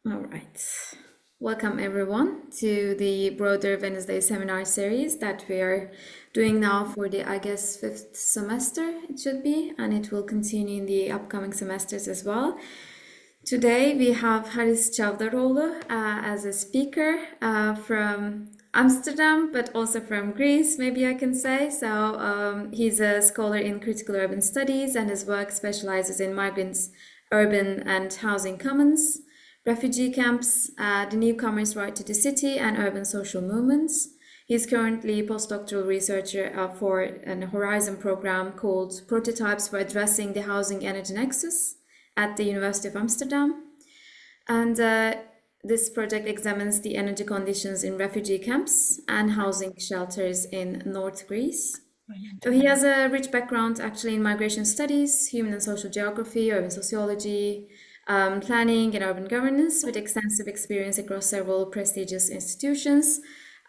All right. Welcome everyone to the broader Wednesday seminar series that we are doing now for the, I guess, fifth semester it should be, and it will continue in the upcoming semesters as well. Today we have Haris Çavdarolgou as a speaker from Amsterdam, but also from Greece, maybe I can say. So he's a scholar in critical urban studies, and his work specializes in migrants, urban and housing commons, refugee camps, the newcomers' right to the city, and urban social movements. He's currently a postdoctoral researcher for an Horizon program called Prototypes for Addressing the Housing Energy Nexus at the University of Amsterdam. And this project examines the energy conditions in refugee camps and housing shelters in North Greece. So he has a rich background actually in migration studies, human and social geography, urban sociology, planning, and urban governance, with extensive experience across several prestigious institutions.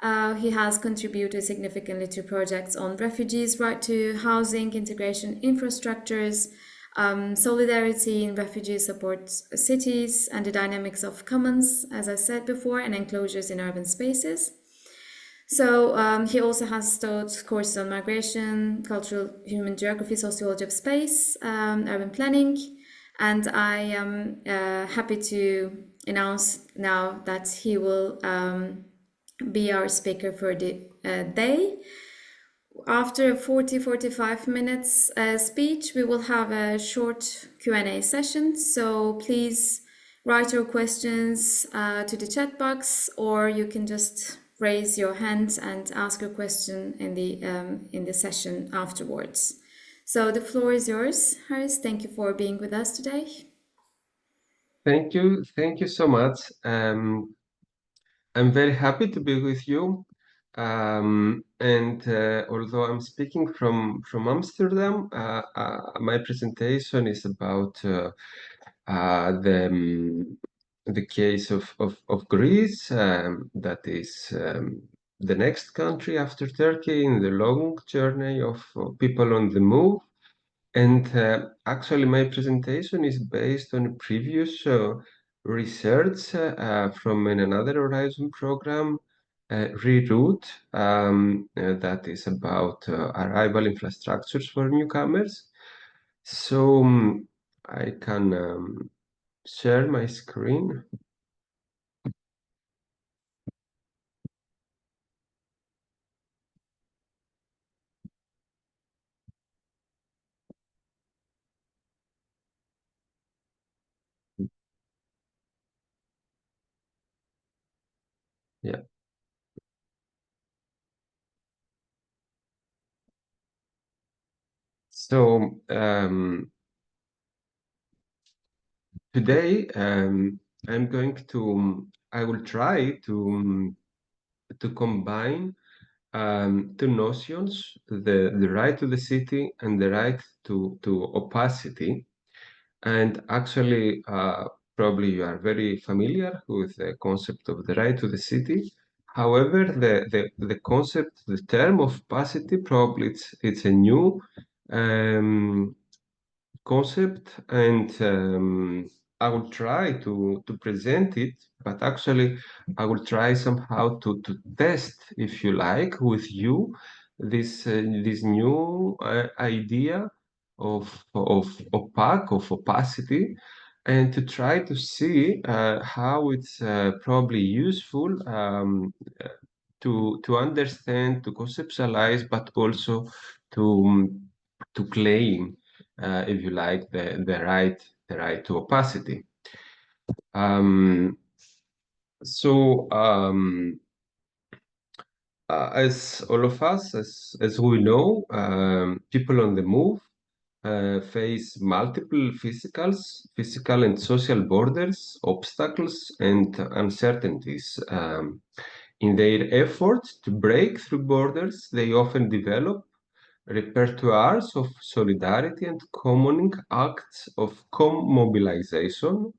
He has contributed significantly to projects on refugees' right to housing, integration infrastructures, solidarity in refugee support cities, and the dynamics of commons, as I said before, and enclosures in urban spaces. So he also has taught courses on migration, cultural human geography, sociology of space, urban planning, and I am happy to announce now that he will be our speaker for the day. After a 45 minutes speech, we will have a short Q&A session. So please write your questions to the chat box, or you can just raise your hand and ask your question in the session afterwards. So the floor is yours, Haris. Thank you for being with us today. Thank you so much. I'm very happy to be with you. And although I'm speaking from Amsterdam, my presentation is about the case of Greece, that is the next country after Turkey in the long journey of people on the move. And actually, my presentation is based on previous research from another Horizon program, Reroute, that is about arrival infrastructures for newcomers. So I can share my screen. Yeah. So today I will try to combine two notions, the right to the city and the right to opacity. And actually, probably you are very familiar with the concept of the right to the city. However, the concept, the term of opacity, probably it's a new concept, and I will try to present it, but actually I will try somehow to test, if you like, with you this new idea of opacity, and to try to see how it's probably useful uh, to understand, to conceptualize, but also to claim, if you like, the right to opacity. Um, so, as all of us, as we know, people on the move face multiple physical and social borders, obstacles, and uncertainties. In their efforts to break through borders, they often develop repertoires of solidarity and commoning acts of co-mobilization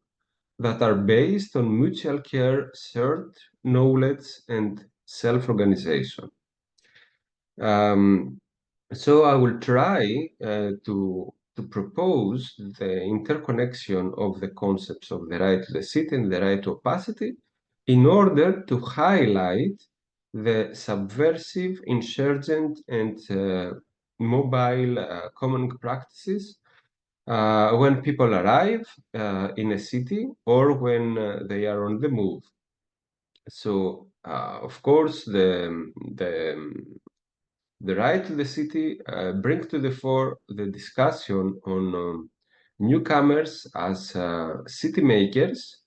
that are based on mutual care, shared knowledge, and self-organization. So I will try to propose the interconnection of the concepts of the right to the city and the right to opacity in order to highlight the subversive, insurgent, and mobile common practices when people arrive in a city or when they are on the move. So, of course, the right to the city brings to the fore the discussion on newcomers as city makers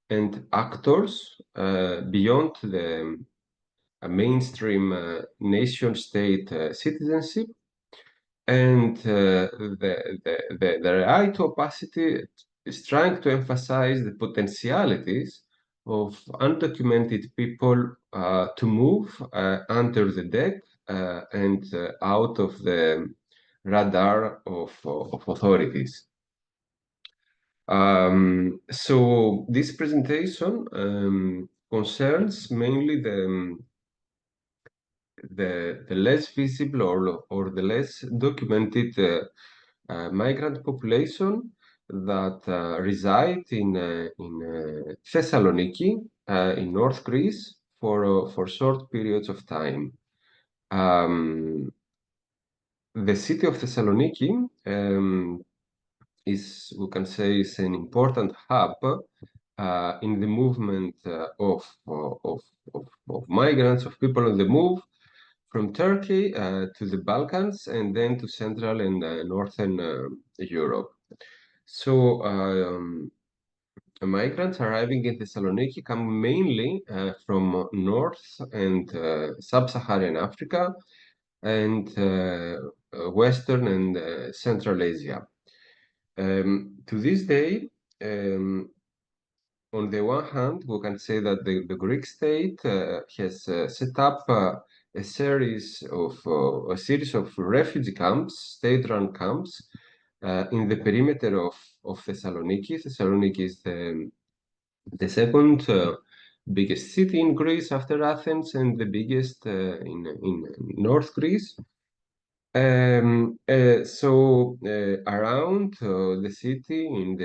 and actors beyond the mainstream nation-state citizenship, and the right to opacity is trying to emphasize the potentialities of undocumented people to move under the deck and out of the radar of authorities. So this presentation concerns mainly the less visible or the less documented migrant population that reside in Thessaloniki in North Greece for short periods of time. The city of Thessaloniki is, we can say, is an important hub in the movement of migrants, of people on the move from Turkey to the Balkans and then to Central and Northern Europe. So migrants arriving in Thessaloniki come mainly from North and Sub-Saharan Africa and Western and Central Asia. To this day, on the one hand, we can say that the Greek state has set up a series of refugee camps, state-run camps, in the perimeter of Thessaloniki. Thessaloniki is the second biggest city in Greece after Athens and the biggest in North Greece. So around the city in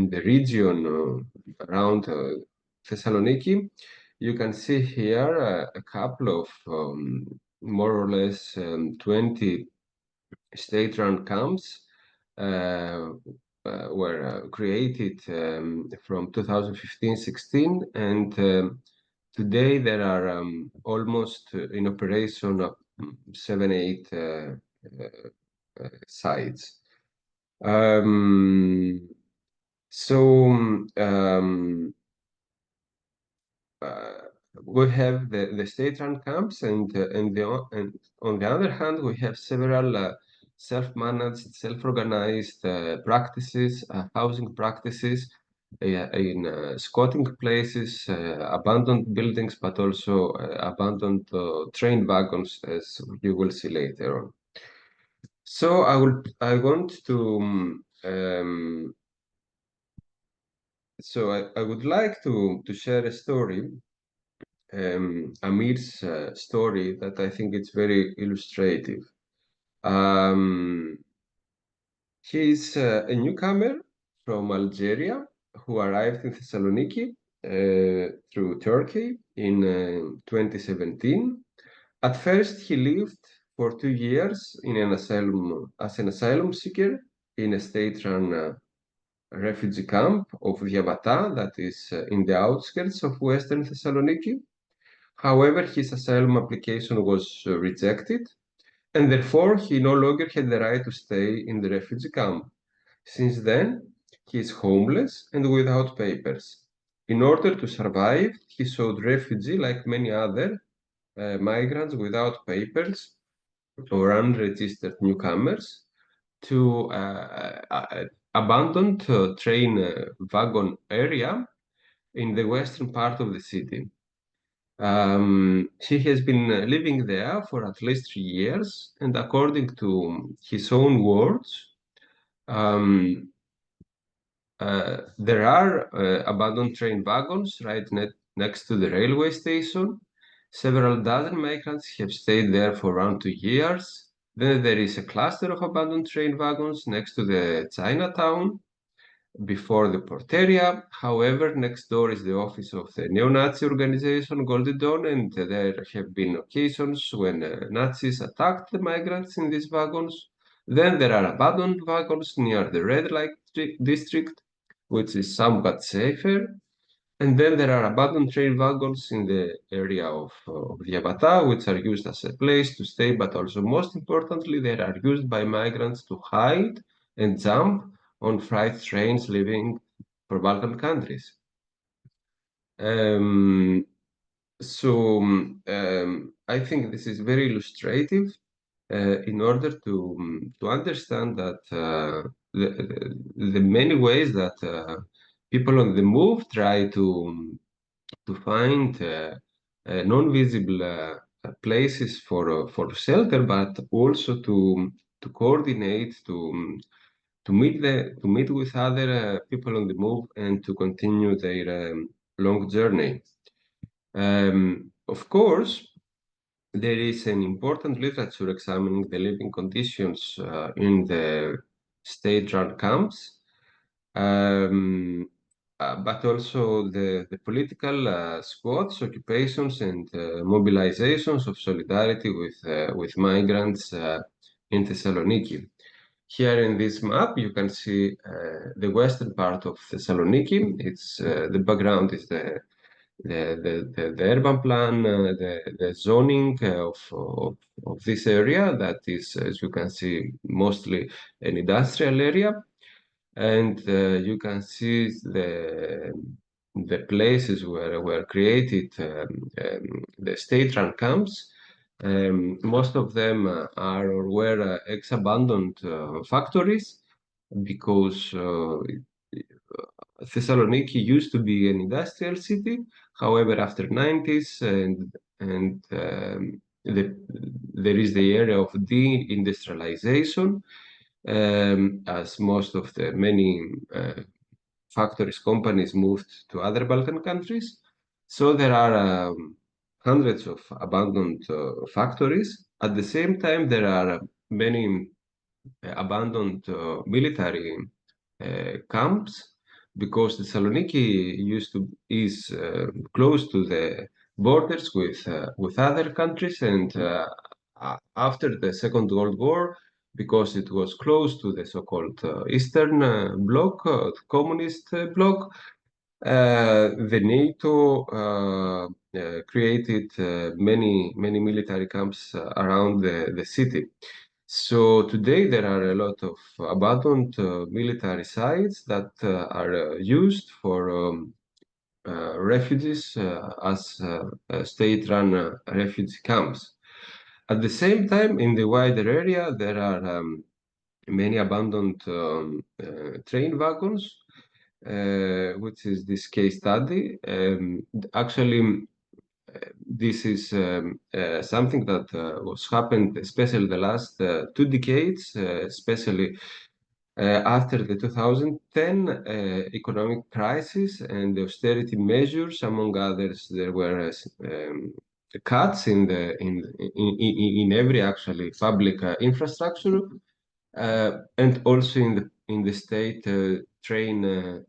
the region around Thessaloniki, you can see here a couple of more or less 20 state-run camps were created from 2015-16, and today there are almost in operation 7-8 sites. We have the state-run camps, and on the other hand, we have several self-managed, self-organized practices, housing practices in squatting places, abandoned buildings, but also abandoned train wagons, as you will see later on. So I want to I would like to share a story, Amir's story, that I think it's very illustrative. He's a newcomer from Algeria who arrived in Thessaloniki through Turkey in 2017. At first, he lived for 2 years in an as an asylum seeker in a state-run refugee camp of Diabata, that is in the outskirts of Western Thessaloniki. However, his asylum application was rejected, and therefore he no longer had the right to stay in the refugee camp. Since then, he is homeless and without papers. In order to survive, he sought refuge like many other migrants without papers or unregistered newcomers to abandoned train wagon area in the western part of the city. He has been living there for at least 3 years, and according to his own words, there are abandoned train wagons right next to the railway station. Several dozen migrants have stayed there for around 2 years. Then there is a cluster of abandoned train wagons next to the Chinatown before the port area. However, next door is the office of the neo-Nazi organization Golden Dawn, and there have been occasions when Nazis attacked the migrants in these wagons. Then there are abandoned wagons near the red light district, which is somewhat safer. And then there are abandoned train wagons in the area of Diabata, which are used as a place to stay, but also most importantly, they are used by migrants to hide and jump on freight trains leaving for Balkan countries. I think this is very illustrative in order to understand that the many ways that people on the move try to find non-visible places for shelter, but also to coordinate to meet with other people on the move and to continue their long journey. Of course, there is an important literature examining the living conditions in the state-run camps, but also the political squads, occupations, and mobilizations of solidarity with migrants in Thessaloniki. Here in this map, you can see the western part of Thessaloniki. It's the background is the urban plan, the zoning of this area that is, as you can see, mostly an industrial area. And you can see the places where were created the state-run camps. Most of them are or were ex-abandoned factories because Thessaloniki used to be an industrial city. However, after 90s and there is the area of deindustrialization, as most of the many factories, companies moved to other Balkan countries. So there are hundreds of abandoned factories. At the same time, there are many abandoned military camps because Thessaloniki is close to the borders with other countries, and after the Second World War, because it was close to the so-called Eastern Bloc, communist bloc, the NATO created many military camps around the city. So today there are a lot of abandoned military sites that are used for refugees as state-run refugee camps. At the same time, in the wider area, there are many abandoned train wagons, which is this case study. Actually, this is something that was happened, especially the last 2 decades, especially after the 2010 economic crisis and the austerity measures. Among others, there were cuts in every actually public infrastructure, and also in the state train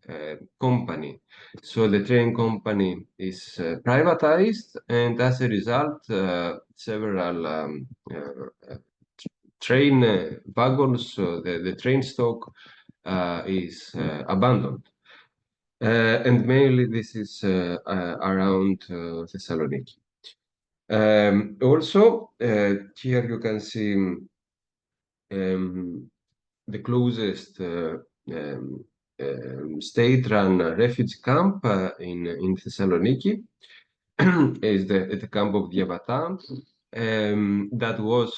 company. So the train company is privatized, and as a result, several train wagons, the train stock is abandoned. And mainly this is around Thessaloniki. Also, here you can see the closest state-run refugee camp in Thessaloniki is the camp of Diabata. That was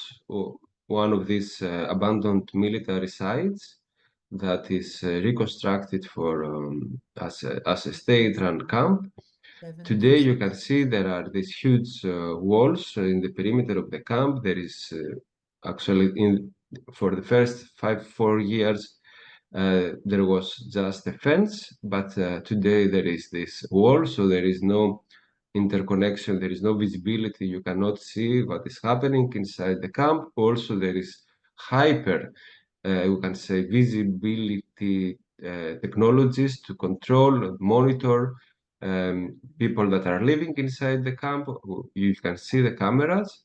one of these abandoned military sites that is reconstructed for as a state-run camp. Today, you can see there are these huge walls in the perimeter of the camp. There is actually for the first 4 years there was just a fence, but today there is this wall, so there is no interconnection. There is no visibility. You cannot see what is happening inside the camp. Also, there is hyper, we can say, visibility technologies to control and monitor people that are living inside the camp. You can see the cameras.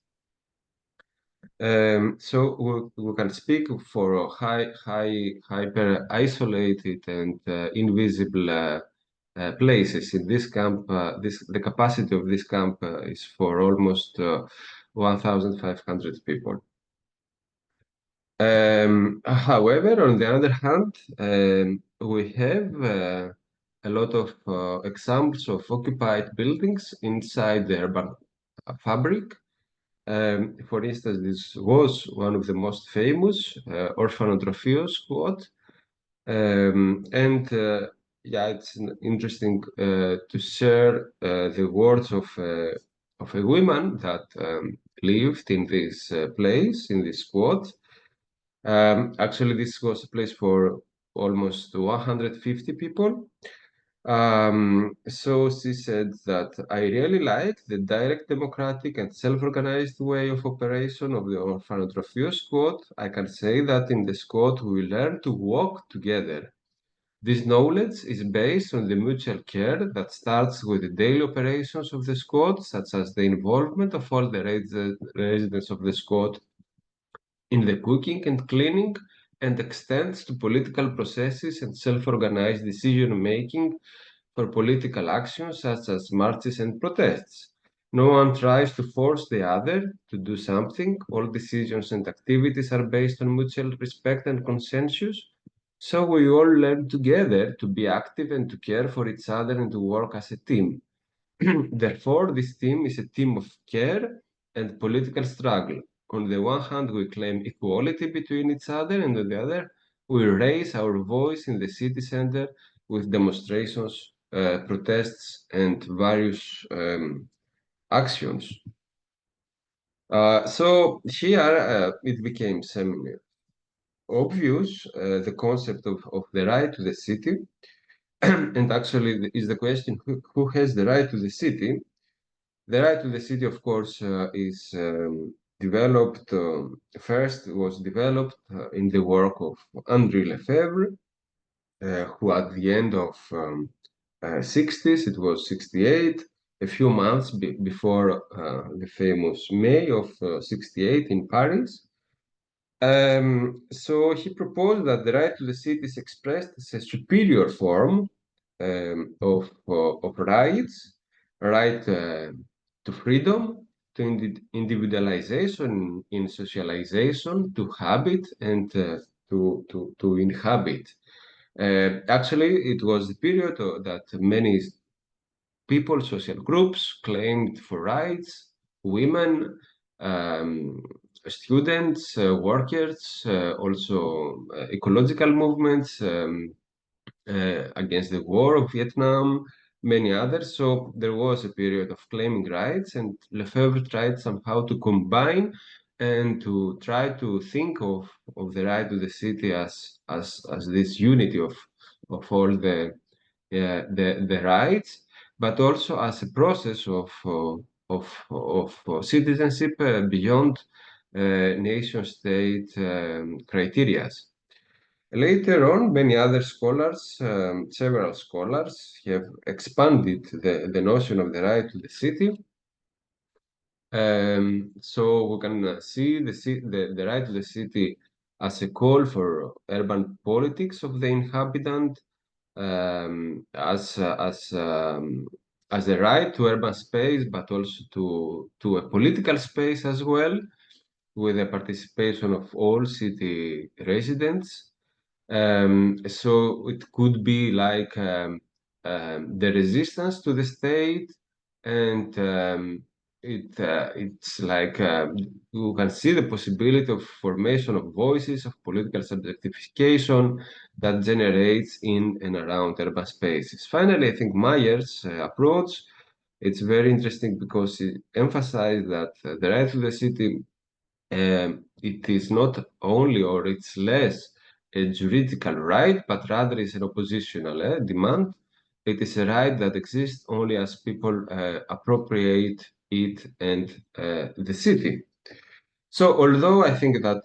So we can speak for hyper isolated and invisible places. In this camp, the capacity of this camp is for almost 1,500 people. However, on the other hand, we have a lot of examples of occupied buildings inside the urban fabric. For instance, this was one of the most famous orphanotrophios quote. Yeah, it's interesting to share the words of a woman that lived in this place, in this quote. Actually, this was a place for almost 150 people. So she said that I really like the direct democratic and self-organized way of operation of the orphanotrophy squad. I can say that in the squad we learn to walk together. This knowledge is based on the mutual care that starts with the daily operations of the squad, such as the involvement of all the residents of the squad in the cooking and cleaning, and extends to political processes and self-organized decision-making for political actions such as marches and protests. No one tries to force the other to do something. All decisions and activities are based on mutual respect and consensus. So we all learn together to be active and to care for each other and to work as a team. Therefore, this team is a team of care and political struggle. On the one hand, we claim equality between each other, and on the other, we raise our voice in the city center with demonstrations, protests, and various actions. So here it became obvious the concept of the right to the city. And actually is the question, who has the right to the city? The right to the city, of course, is developed, first was developed in the work of Henri Lefebvre, who at the end of 60s, it was 68, a few months before the famous May of 68 in Paris. So he proposed that the right to the city is expressed as a superior form of rights, right to freedom, to individualization in socialization, to habit, and to inhabit. Actually, it was the period that many people, social groups claimed for rights, women, students, workers, also ecological movements against the war of Vietnam, many others. So there was a period of claiming rights, and Lefebvre tried somehow to combine and to try to think of the right to the city as this unity of all the rights, but also as a process of citizenship beyond nation state criteria. Later on, many other scholars, several scholars, have expanded the notion of the right to the city. So we can see the right to the city as a call for urban politics of the inhabitant, as a right to urban space, but also to a political space as well, with the participation of all city residents. So it could be like the resistance to the state, and it's like you can see the possibility of formation of voices of political subjectification that generates in and around urban spaces. Finally, I think Mayer's approach, it's very interesting because it emphasized that the right to the city, it is not only, or it's less a juridical right, but rather is an oppositional demand it is a right that exists only as people appropriate it and the city. So although I think that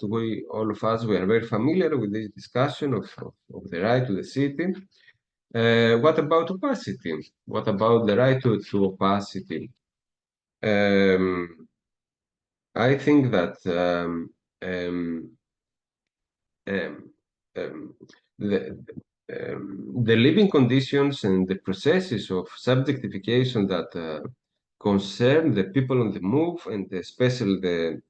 all of us, we are very familiar with this discussion of the right to the city, what about opacity? What about the right to opacity? I think that um, um, um, the, the living conditions and the processes of subjectification that concern the people on the move, and especially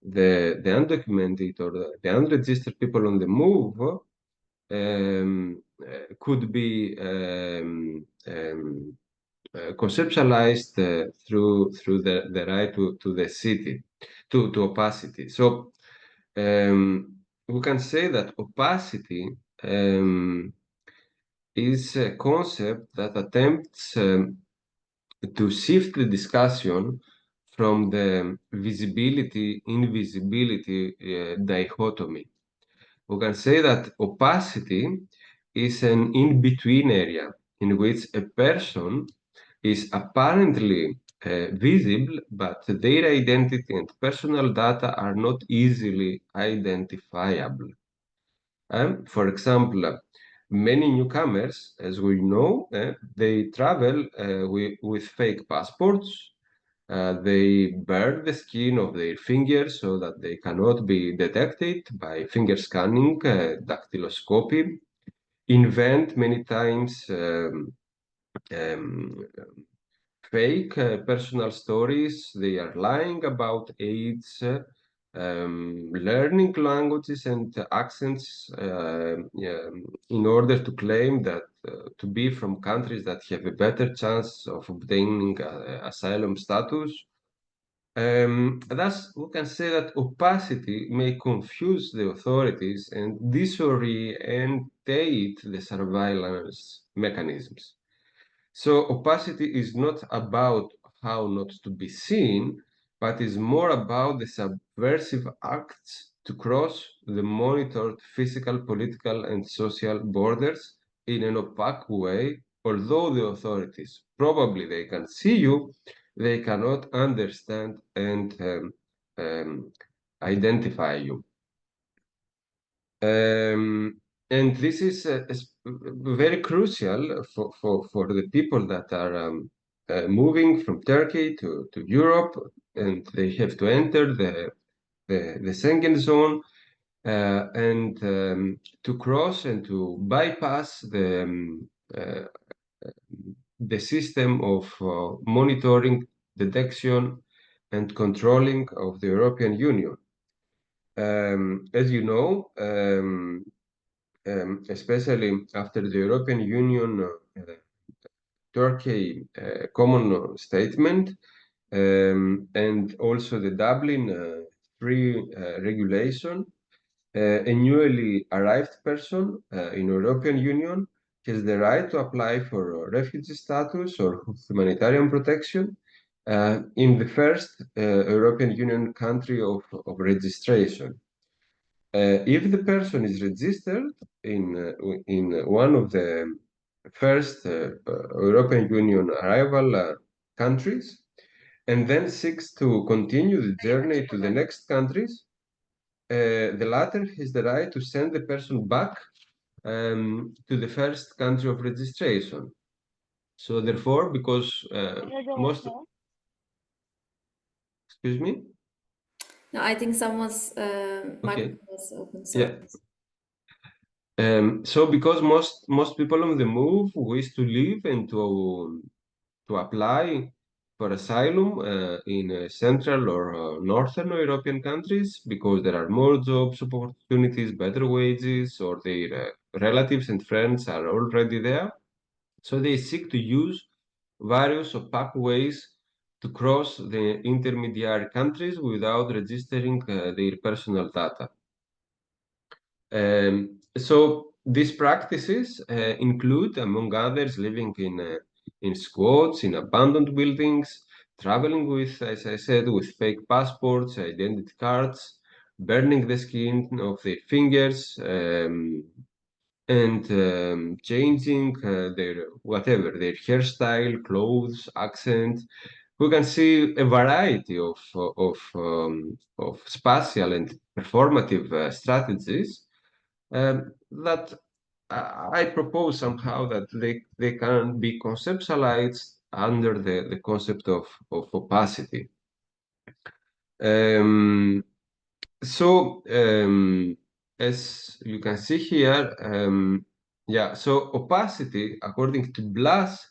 the undocumented or the unregistered people on the move, could be conceptualized through the right to the city, to opacity. So we can say that opacity is a concept that attempts to shift the discussion from the visibility invisibility dichotomy. We can say that opacity is an in-between area in which a person is apparently visible, but their identity and personal data are not easily identifiable. For example, many newcomers, as we know, they travel with fake passports. They burn the skin of their fingers so that they cannot be detected by finger scanning, dactyloscopy, invent many times um, fake personal stories. They are lying about age, learning languages and accents in order to claim that to be from countries that have a better chance of obtaining asylum status. Thus, we can say that opacity may confuse the authorities and disorientate the surveillance mechanisms. So opacity is not about how not to be seen, but is more about the subversive acts to cross the monitored physical, political, and social borders in an opaque way. Although the authorities probably they can see you, they cannot understand and um, identify you. And this is very crucial for the people that are moving from Turkey to Europe, and they have to enter the Schengen zone and to cross and to bypass the system of monitoring, detection, and controlling of the European Union. As you know, especially after the European Union Turkey common statement and also the Dublin free regulation, a newly arrived person in European Union has the right to apply for refugee status or humanitarian protection in the first European Union country of registration. If the person is registered in one of the first European Union arrival countries, and then seeks to continue the journey to the next countries, the latter has the right to send the person back to the first country of registration. So therefore, because most, excuse me, No, I think someone's okay, microphone was open. yeah. Sorry. So because most people on the move wish to live and to apply for asylum in Central or Northern European countries because there are more jobs opportunities, better wages, or their relatives and friends are already there. So they seek to use various opaque ways to cross the intermediary countries without registering their personal data. So these practices include, among others, living in squats, in abandoned buildings, traveling with, as I said, with fake passports, identity cards, burning the skin of their fingers, and changing their hairstyle, clothes, accent. We can see a variety of spatial and performative strategies that I propose somehow that they can be conceptualized under the concept of opacity. Um, so, as you can see here, yeah, so opacity, according to Blas,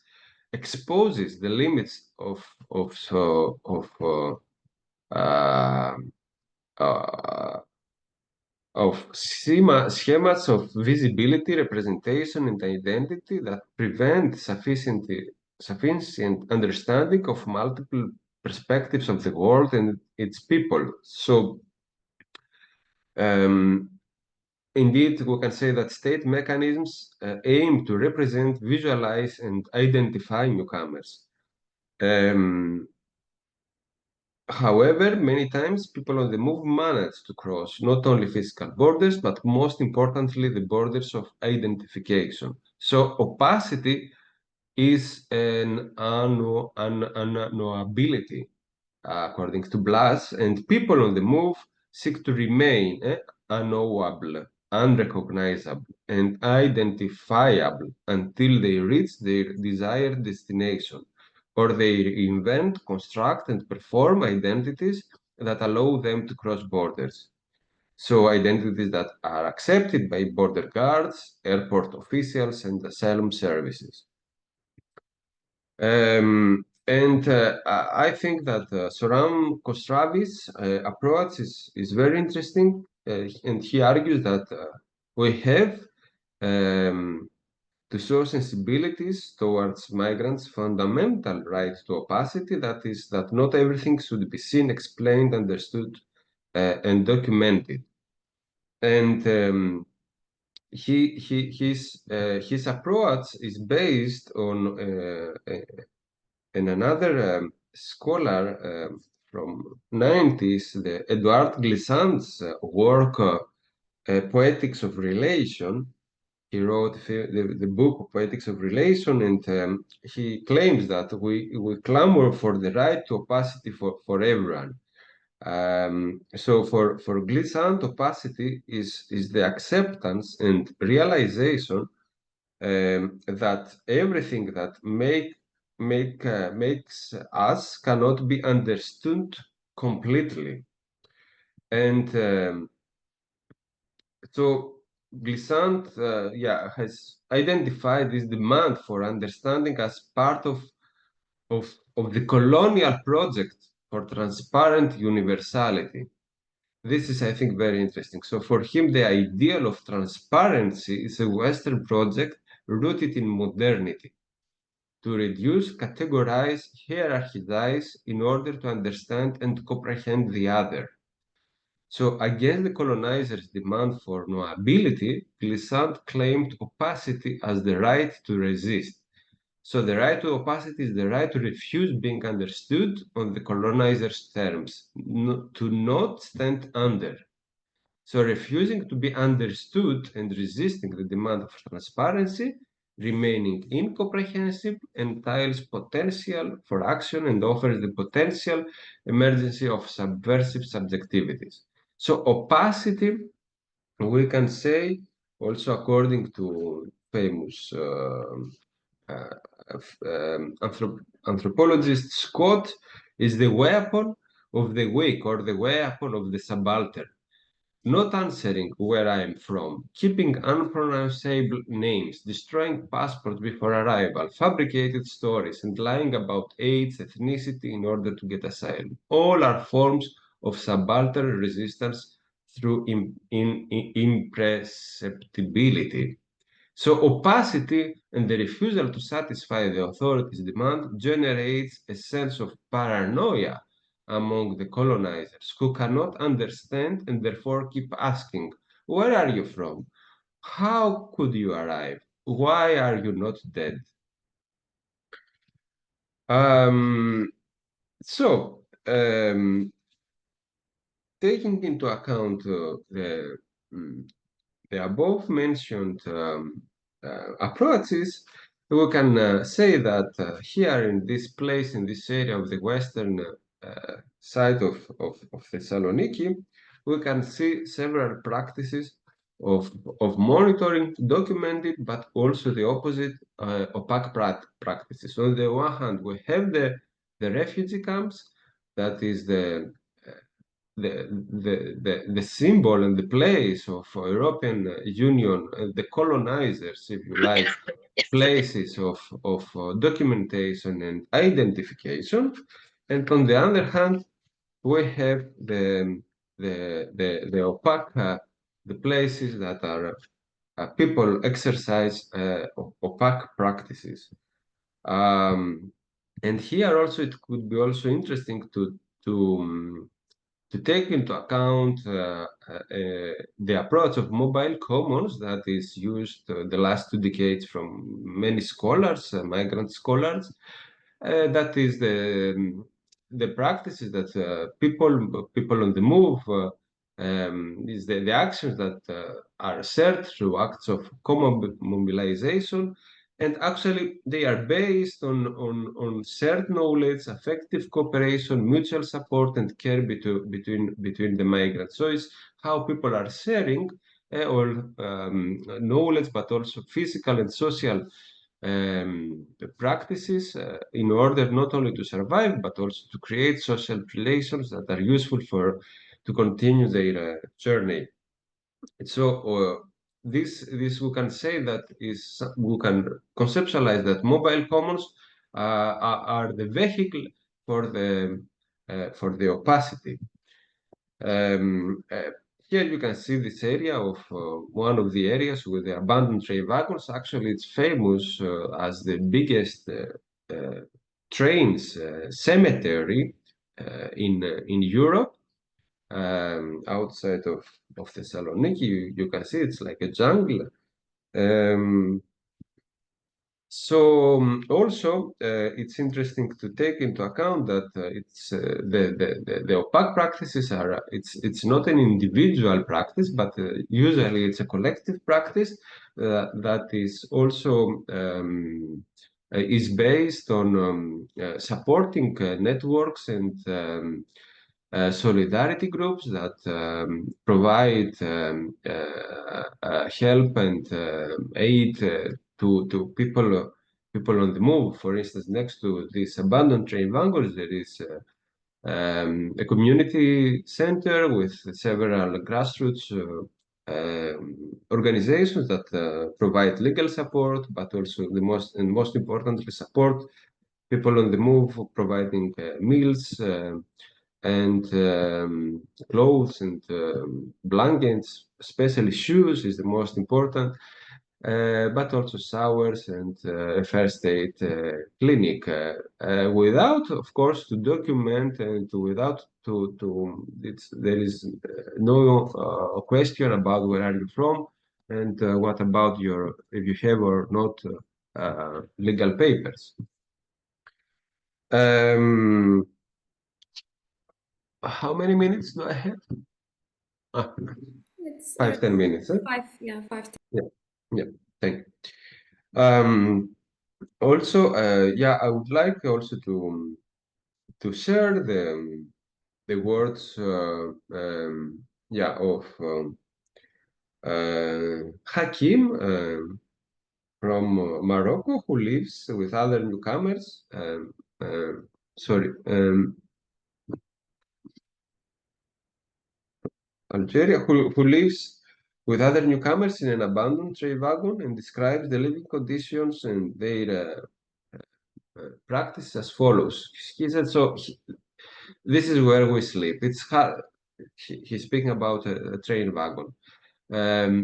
exposes the limits uh, uh, schemas of visibility, representation, and identity that prevent sufficient understanding of multiple perspectives of the world and its people. So, um, indeed, we can say that state mechanisms aim to represent, visualize, and identify newcomers. However, many times people on the move manage to cross not only physical borders, but most importantly, the borders of identification. So opacity is an unknowability, according to Blas, and people on the move seek to remain unknowable, unrecognizable, and identifiable until they reach their desired destination, or they invent, construct, and perform identities that allow them to cross borders. So, identities that are accepted by border guards, airport officials, and asylum services. And I think that Soram Kostravi's approach is very interesting, and he argues that we have um, to show sensibilities towards migrants' fundamental right to opacity, that is, that not everything should be seen, explained, understood, and documented. And his approach is based on and another scholar from 90s, the Edouard Glissant's work, Poetics of Relation. He wrote the book Poetics of Relation, and he claims that we clamor for the right to opacity for everyone. So for Glissant, opacity is the acceptance and realization that everything that makes us cannot be understood completely. And so Glissant has identified this demand for understanding as part of the colonial project for transparent universality. This is, I think, very interesting. So for him, the ideal of transparency is a Western project rooted in modernity, to reduce, categorize, hierarchize in order to understand and comprehend the other. So against the colonizers' demand for knowability, Glissant claimed opacity as the right to resist. So the right to opacity is the right to refuse being understood on the colonizer's terms, to not stand under. So refusing to be understood and resisting the demand of transparency, remaining incomprehensible, entails potential for action and offers the potential emergency of subversive subjectivities. So opacity, we can say, also according to famous anthropologist Scott, is the weapon of the weak or the weapon of the subaltern. Not answering where I am from, keeping unpronounceable names, destroying passports before arrival, fabricated stories, and lying about age, ethnicity in order to get asylum. All are forms of subaltern resistance through imperceptibility. So opacity and the refusal to satisfy the authorities' demand generates a sense of paranoia among the colonizers who cannot understand and therefore keep asking, where are you from? How could you arrive? Why are you not dead? Um, so, taking into account mm, the above mentioned approaches, we can say that here in this place, in this area of the western side of Thessaloniki, we can see several practices of monitoring documented, but also the opposite opaque practices. On the one hand, we have the refugee camps, that is the symbol and the place of European Union, the colonizers, if you like, places of documentation and identification. And on the other hand, we have the opaque, the places that are people exercise opaque practices. And here also it could be also interesting to take into account the approach of mobile commons that is used the last 2 decades from many scholars, migrant scholars. That is the practices that people on the move is the actions that are shared through acts of common mobilization, and actually they are based on shared knowledge, effective cooperation, mutual support, and care between the migrants. So it's how people are sharing all knowledge, but also physical and social practices in order not only to survive, but also to create social relations that are useful to continue their journey. So this we can say that we can conceptualize that mobile commons are the vehicle for the opacity. Here you can see this area of one of the areas with the abandoned train wagons. Actually, it's famous as the biggest trains cemetery in Europe. Outside of Thessaloniki, you can see it's like a jungle. So also, it's interesting to take into account that it's the opaque practices are it's not an individual practice, but usually it's a collective practice that is also is based on supporting networks and solidarity groups that provide help and aid to people on the move. For instance, next to these abandoned train wagons, there is a community center with several grassroots organizations that provide legal support, but also the most importantly support people on the move, providing meals and clothes and blankets, especially shoes is the most important, but also showers and a first aid clinic. Without, of course, to document and there is no question about where are you from and what about if you have or not legal papers. How many minutes do I have? It's 5-10 minutes. Huh? 5. Yeah. Thank you. Also, I would like also to share the words of Hakim from Morocco, who lives with other newcomers. Algeria, who lives with other newcomers in an abandoned train wagon and describes the living conditions and their practice as follows. He said, this is where we sleep. It's hard. He's speaking about a train wagon.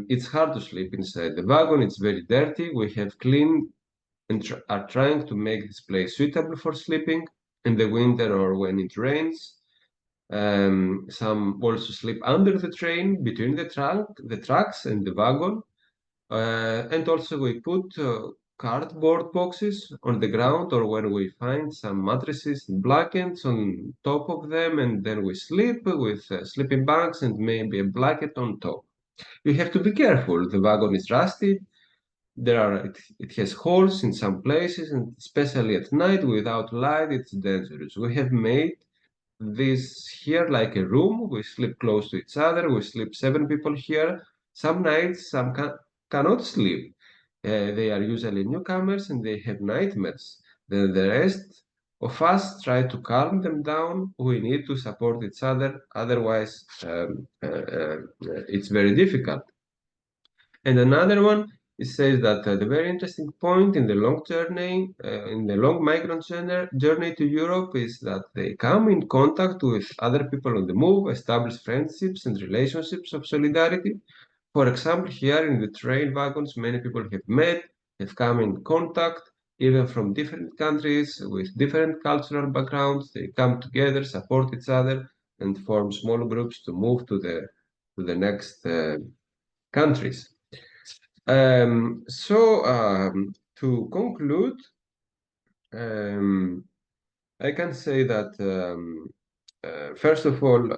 It's hard to sleep inside the wagon. It's very dirty. We have cleaned and are trying to make this place suitable for sleeping in the winter or when it rains. Some also sleep under the train, between the tracks and the wagon. And also we put cardboard boxes on the ground, or when we find some mattresses and blankets on top of them, and then we sleep with sleeping bags and maybe a blanket on top. You have to be careful. The wagon is rusted. It has holes in some places, and especially at night without light, it's dangerous. We have made this here like a room. We sleep close to each other. We sleep 7 people here. Some nights, cannot sleep. They are usually newcomers and they have nightmares. Then the rest of us try to calm them down. We need to support each other. Otherwise, it's very difficult. And another one, it says that the very interesting point in the long journey, in the long migrant journey to Europe, is that they come in contact with other people on the move, establish friendships and relationships of solidarity. For example, here in the train wagons, many people have met, have come in contact, even from different countries with different cultural backgrounds. They come together, support each other, and form small groups to move to the next countries. To conclude, I can say that first of all,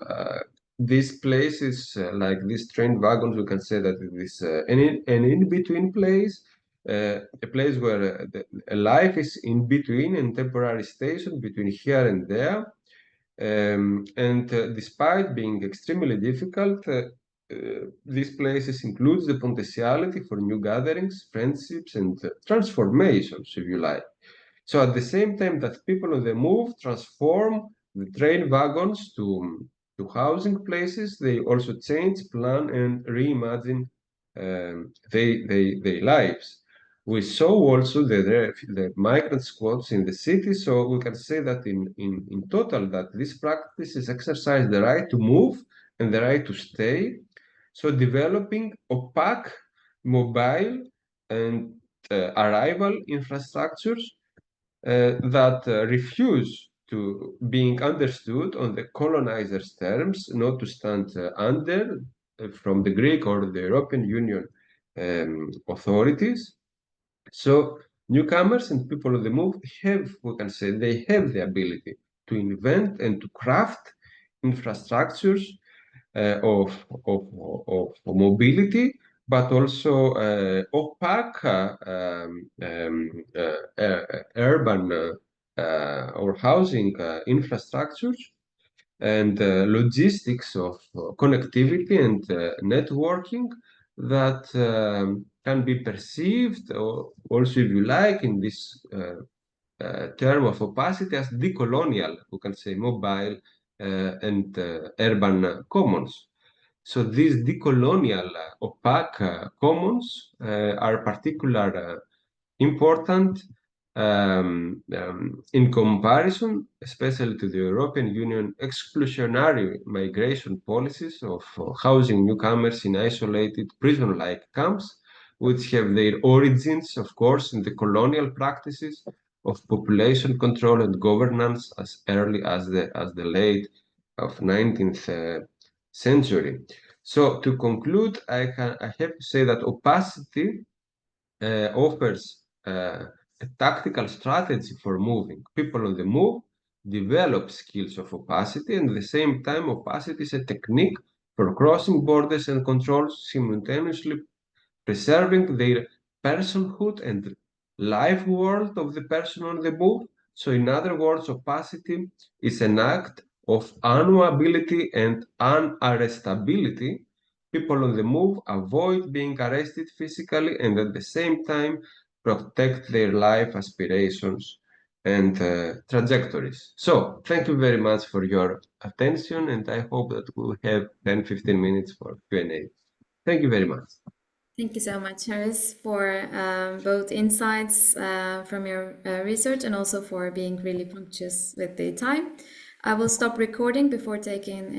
these places like these train wagons, we can say that it is an in-between place, a place where a life is in between, in temporary station between here and there. Despite being extremely difficult, these places includes the potentiality for new gatherings, friendships, and transformations, if you like. So at the same time that people on the move transform the train wagons to housing places, they also change, plan, and reimagine their lives. We saw also the migrant squads in the city, so we can say that in total that this practices exercise the right to move and the right to stay. So developing opaque, mobile, and arrival infrastructures that refuse to being understood on the colonizers' terms, not to stand under from the Greek or the European Union authorities. So newcomers and people on the move have, we can say, they have the ability to invent and to craft infrastructures of mobility, but also opaque urban or housing infrastructures and logistics of connectivity and networking that can be perceived, or also, if you like, in this term of opacity as decolonial, we can say mobile and urban commons. So these decolonial opaque commons are particularly important in comparison, especially to the European Union exclusionary migration policies of housing newcomers in isolated prison-like camps, which have their origins, of course, in the colonial practices of population control and governance as early as the late of 19th century. So to conclude, I have to say that opacity offers a tactical strategy for moving. People on the move develop skills of opacity, and at the same time, opacity is a technique for crossing borders and controls, simultaneously preserving their personhood and life world of the person on the move. So, in other words, opacity is an act of unknowability and unarrestability. People on the move avoid being arrested physically and at the same time protect their life aspirations and trajectories. So, thank you very much for your attention, and I hope that we'll have 10-15 minutes for Q&A. Thank you very much. Thank you so much, Harris, for both insights from your research and also for being really punctuous with the time. I will stop recording before taking